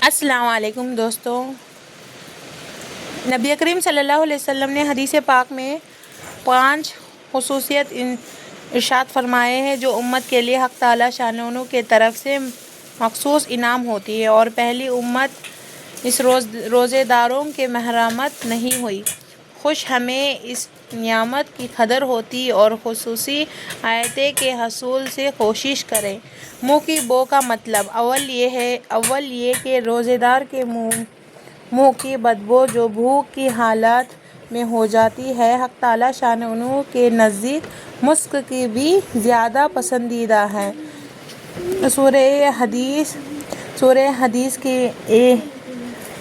السلام علیکم دوستو، نبی کریم صلی اللہ علیہ وسلم نے حدیث پاک میں 5 خصوصیات ارشاد فرمائے ہیں جو امت کے لیے حق تعالیٰ شانہ کی طرف سے مخصوص انعام ہوتی ہے، اور پہلی امت اس روزے داروں کی محرومیت نہیں ہوئی۔ خوش ہمیں اس نعمت کی قدر ہوتی اور خصوصی آیتیں کے حصول کی کوشش کریں۔ منہ کی بو کا مطلب اول یہ کہ روزے دار کے منہ کی بدبو جو بھوک کی حالت میں ہو جاتی ہے، حق تعالیٰ شانہ کے نزدیک مسک کی بھی زیادہ پسندیدہ ہے۔ سورہ حدید کے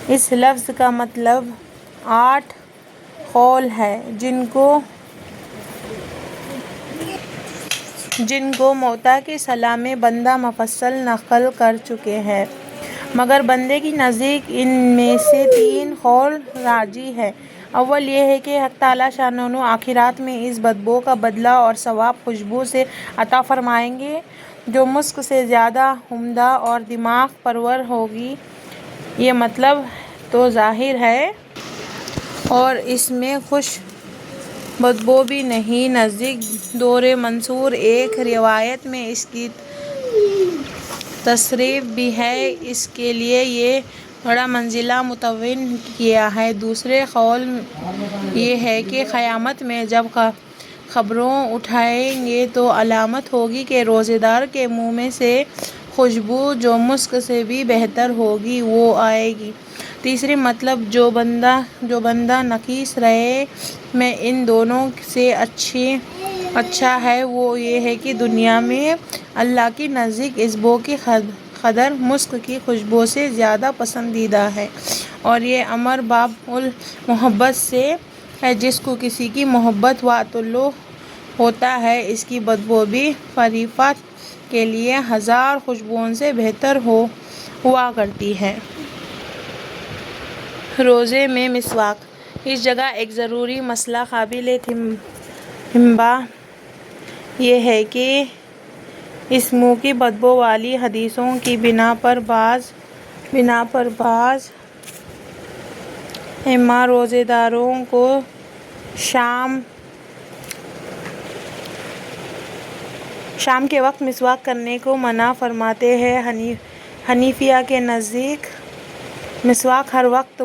اس لفظ کا مطلب 8 قول ہے جن کو موطا کی صلاح میں بندہ مفصل نقل کر چکے ہیں، مگر بندے کے نزدیک ان میں سے 3 قول راجح ہیں۔ اول یہ ہے کہ حق تعالیٰ شانہ آخرت میں اس بدبو کا بدلہ اور ثواب خوشبو سے عطا فرمائیں گے جو مسک سے زیادہ عمدہ اور دماغ پرور ہوگی۔ یہ مطلب تو ظاہر ہے، اور اس میں خوش بدبو بھی نہیں۔ نزدیک دور منصور ایک روایت میں اس کی تصریح بھی ہے، اس کے لیے یہ بڑا منزلہ متعین کیا ہے۔ دوسرا قول یہ ہے کہ قیامت میں جب قبریں اٹھائیں گے تو علامت ہوگی کہ روزے دار کے منہ میں سے خوشبو جو مسک سے بھی بہتر ہوگی وہ آئے گی۔ تیسرا مطلب جو بندہ ناقص رائے میں ان دونوں سے اچھا ہے وہ یہ ہے کہ دنیا میں اللہ کے نزدیک اس بو کی قدر مسک کی خوشبو سے زیادہ پسندیدہ ہے، اور یہ امر باب المحبت سے ہے۔ جس کو کسی کی محبت و تعلق ہوتا ہے، اس کی بدبو بھی فرشتوں کے لیے 1000 خوشبوؤں سے بہتر ہوا کرتی ہے۔ روزے میں مسواک۔ اس جگہ ایک ضروری مسئلہ قابل تنبیہ یہ ہے کہ اس منہ کی بدبو والی حدیثوں کی بنا پر بعض ائمہ روزے داروں کو شام کے وقت مسواک کرنے کو منع فرماتے ہیں۔ حنفیہ کے نزدیک مسواک ہر وقت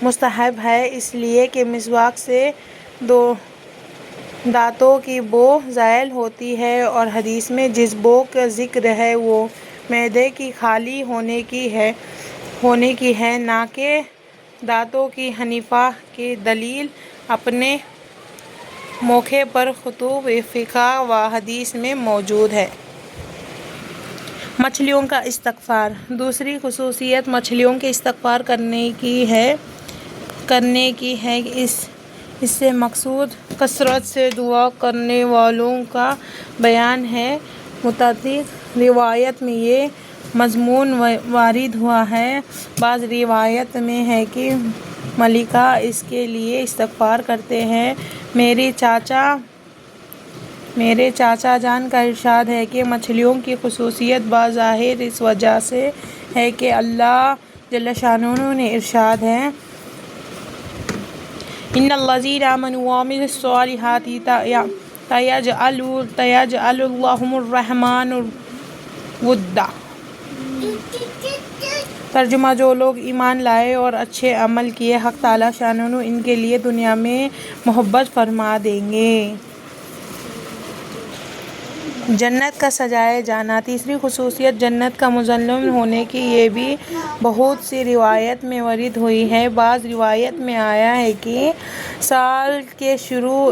مستحب ہے، اس لیے کہ مسواک سے دانتوں کی بو زائل ہوتی ہے، اور حدیث میں جس بو کا ذکر ہے وہ معدے کے خالی ہونے کی ہے، نہ کہ دانتوں کی۔ حنفیہ کی دلیل اپنے موقع پر کتب فقہ و حدیث میں موجود ہے۔ مچھلیوں کا استغفار۔ دوسری خصوصیت مچھلیوں کے استغفار کرنے کی ہے۔ اس سے مقصود کثرت سے دعا کرنے والوں کا بیان ہے۔ متعدد روایات میں یہ مضمون وارد ہوا ہے۔ بعض روایات میں ہے کہ ملائکہ اس کے لیے استغفار کرتے ہیں۔ میرے چاچا جان کا ارشاد ہے کہ مچھلیوں کی خصوصیت بظاہر اس وجہ سے ہے کہ اللہ جل شانہ نے ارشاد ہے، ان الذین آمنوا وعملوا الصالحات سیجعل لهم الرحمن ودا۔ ترجمہ، جو لوگ ایمان لائے اور اچھے عمل کیے، حق تعالیٰ شانہ ان کے لیے دنیا میں محبت فرما دیں گے۔ جنت کا سجائے جانا۔ تیسری خصوصیت جنت کا مزین ہونے کی یہ بھی بہت سی روایات میں وارد ہوئی ہے۔ بعض روایات میں آیا ہے کہ سال کے شروع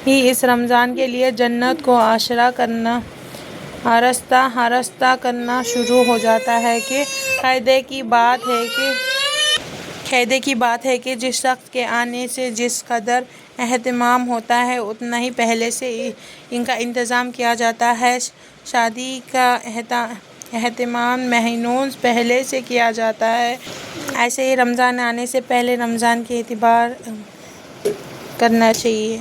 ہی اس رمضان کے لیے جنت کو آراستہ کرنا شروع ہو جاتا ہے۔ کہ قاعدے کی بات ہے کہ جس شخص کے آنے سے جس قدر اہتمام ہوتا ہے اتنا ہی پہلے سے ان کا انتظام کیا جاتا ہے۔ شادی کا اہتمام مہینوں پہلے سے کیا جاتا ہے، ایسے ہی رمضان آنے سے پہلے رمضان کا اہتمام کرنا چاہیے۔